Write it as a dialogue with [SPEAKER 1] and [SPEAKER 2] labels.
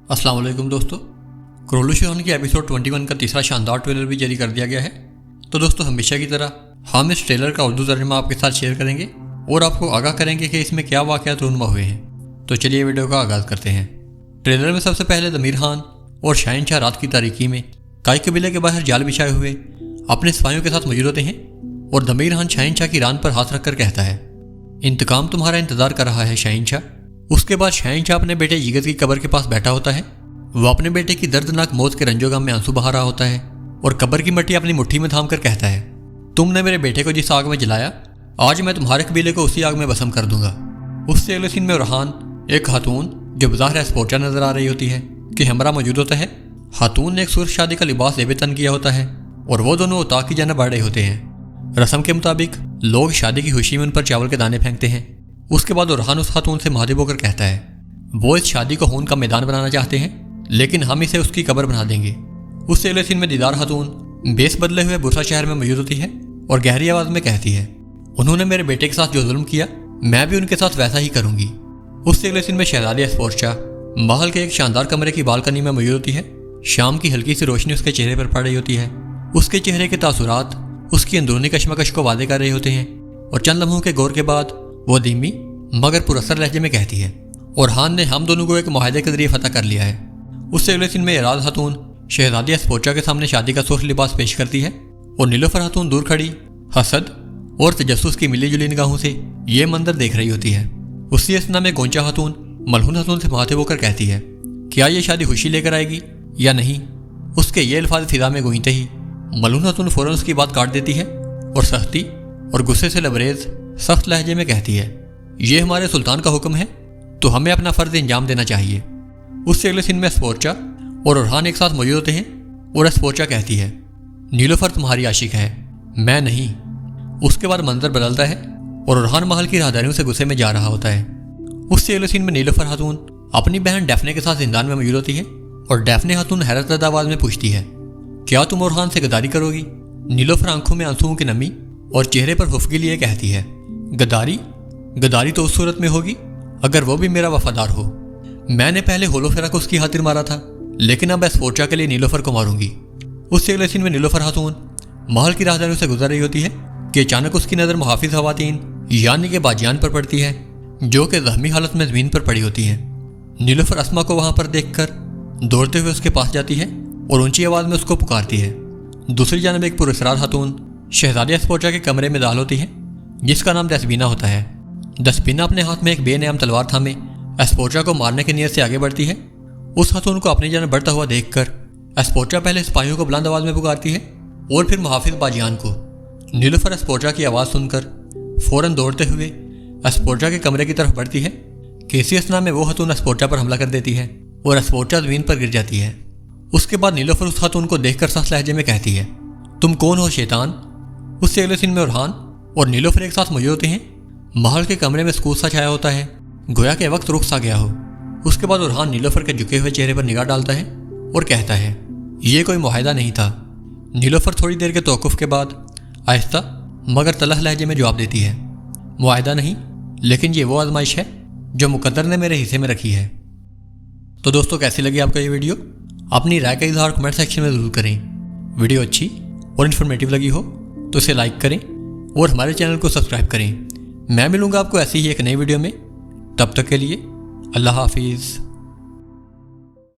[SPEAKER 1] अस्सलाम वालेकुम दोस्तों। क्रोलो शोहन की एपिसोड 21 का तीसरा शानदार ट्रेलर भी जारी कर दिया गया है। तो दोस्तों हमेशा की तरह हम इस ट्रेलर का उर्दू तर्जुमा आपके साथ शेयर करेंगे और आपको आगाह करेंगे कि इसमें क्या वाक़यात रूनुमा हुए हैं। तो चलिए वीडियो का आगाज़ करते हैं। ट्रेलर में सबसे पहले ज़मीर खान और शाहीन शाह रात की तारीकी में काई कबीले के बाहर जाल बिछाए हुए अपने सिपाहियों के साथ मौजूद होते हैं और ज़मीर खान शाहीन शाह की रान पर हाथ रखकर कहता है, इंतकाम तुम्हारा इंतज़ार कर रहा है शाहीन शाह। उसके बाद शाहीन शाह अपने बेटे जिगत की कब्र के पास बैठा होता है। वो अपने बेटे की दर्दनाक मौत के रंजोगम में आंसू बहा रहा होता है और कब्र की मिट्टी अपनी मुट्ठी में थाम कर कहता है, तुमने मेरे बेटे को जिस आग में जलाया, आज मैं तुम्हारे कबीले को उसी आग में भस्म कर दूंगा। उससे अगले सीन में रहान एक खातून जो बज़ाहिर स्पोर्चा नजर आ रही होती है कि हमरा मौजूद होता है। खातून ने एक सुर्ख शादी का लिबास लेबे तन किया होता है और वो दोनों उताक की जाना बढ़ रहे होते हैं। रस्म के मुताबिक लोग शादी की खुशी में उन पर चावल के दाने फेंकते हैं। उसके बाद रहान उस खातून से महादेव होकर कहता है, वो इस शादी को खून का मैदान बनाना चाहते हैं, लेकिन हम इसे उसकी कब्र बना देंगे। उससे अगले सीन में दीदार खातून बेस बदले हुए बुरसा शहर में मौजूद होती है और गहरी आवाज में कहती है, उन्होंने मेरे बेटे के साथ जो जुल्म किया, मैं भी उनके साथ वैसा ही करूंगी। उससे अगले सीन में शहजादी स्पोर्चा महल के एक शानदार कमरे की बालकनी में मौजूद होती है। शाम की हल्की सी रोशनी उसके चेहरे पर पड़ रही होती है। उसके चेहरे के तासुरात उसकी अंदरूनी कश्मकश को वादे कर रहे होते हैं और चंद लम्हों के गौर के बाद वो धीमी मगर पुरअसर लहजे में कहती है, और हान ने हम दोनों को एक मुआहदे के जरिए फतह कर लिया है। उससे अगले दिन में इराद खातून शहजादी स्पोर्चा के सामने शादी का सुर्ख लिबास पेश करती है और नीलोफर खातून दूर खड़ी हसद और तजस्सुस की मिली जुली निगाहों से ये मंजर देख रही होती है। उसी असना में गोंचा खातून मलहून खातून से मुखातिब होकर कहती है, क्या ये शादी खुशी लेकर आएगी या नहीं। उसके ये अल्फाज फिजा में गूंजते ही मलहून खातून फौरन उसकी बात काट देती है और सख्ती और गुस्से से लबरेज सख्त लहजे में कहती है, ये हमारे सुल्तान का हुक्म है तो हमें अपना फर्ज इंजाम देना चाहिए। उससे अगले सीन में स्पोर्चा और ओरहान एक साथ मौजूद होते हैं और स्पोर्चा कहती है, नीलोफर तुम्हारी आशिक है, मैं नहीं। उसके बाद मंजर बदलता है और ओरहान महल की राहदारियों से गुस्से में जा रहा होता है। उससे अगले सीन में नीलोफर खातून अपनी बहन डैफने के साथ जिंदान में मौजूद होती है और डैफने खातून हैरत आवाज में पूछती है, क्या तुम ओरहान से गद्दारी करोगी। नीलोफर आंखों में आंसुओं की नमी और चेहरे पर हुफ्गी लिए कहती है, गद्दारी तो उस सूरत में होगी अगर वो भी मेरा वफादार हो। मैंने पहले होलोफेरा को उसकी खातिर मारा था, लेकिन अब स्पोर्चा के लिए नीलोफर को मारूंगी। उससे अगले सीन में नीलोफर खातून महल की राहदारियों से गुजर रही होती है कि अचानक उसकी नज़र मुहाफिज खवातीन यानी कि बाजियान पर पड़ती है, जो कि जख्मी हालत में ज़मीन पर पड़ी होती हैं। नीलोफर अस्मा को वहां पर देखकर दौड़ते हुए उसके पास जाती है और ऊंची आवाज़ में उसको पुकारती है। दूसरी जानब एक पुरअसरार खातून शहजादी स्पोर्चा के कमरे में दाखिल होती है, जिसका नाम दसबीना होता है। दसबीना अपने हाथ में एक बेनयाम तलवार थामे स्पोर्चा को मारने की नीयत से आगे बढ़ती है। उस खातून को अपनी जान बढ़ता हुआ देखकर स्पोर्चा पहले सिपाहियों को बुलंद आवाज में पुकारती है और फिर मुहाफिज बाजियान को। नीलोफर स्पोर्चा की आवाज़ सुनकर फौरन दौड़ते हुए स्पोर्चा के कमरे की तरफ बढ़ती है कि इसी असना में वो खातून स्पोर्चा पर हमला कर देती है और स्पोर्चा ज़मीन पर गिर जाती है। उसके बाद नीलोफर उस खातून को देखकर सख्त लहजे में कहती है, तुम कौन हो शैतान। उससे अगले सीन में ओरहान और नीलोफर एक साथ मौजूद होते हैं। महल के कमरे में सुकून सा छाया होता है, गोया के वक्त रुख सा गया हो। उसके बाद ओरहान नीलोफर के झुके हुए चेहरे पर निगाह डालता है और कहता है, ये कोई मुआहदा नहीं था। नीलोफर थोड़ी देर के तौक़ुफ़ के बाद आहिस्ता मगर तलख लहजे में जवाब देती है, मुआहदा नहीं, लेकिन ये वो आजमाइश है जो मुकद्दर ने मेरे हिस्से में रखी है। तो दोस्तों कैसी लगी आपको ये वीडियो, अपनी राय का इजहार कमेंट सेक्शन में ज़रूर करें। वीडियो अच्छी और इन्फॉर्मेटिव लगी हो तो इसे लाइक करें और हमारे चैनल को सब्सक्राइब करें। मैं मिलूंगा आपको ऐसी ही एक नई वीडियो में। तब तक के लिए अल्लाह हाफिज़।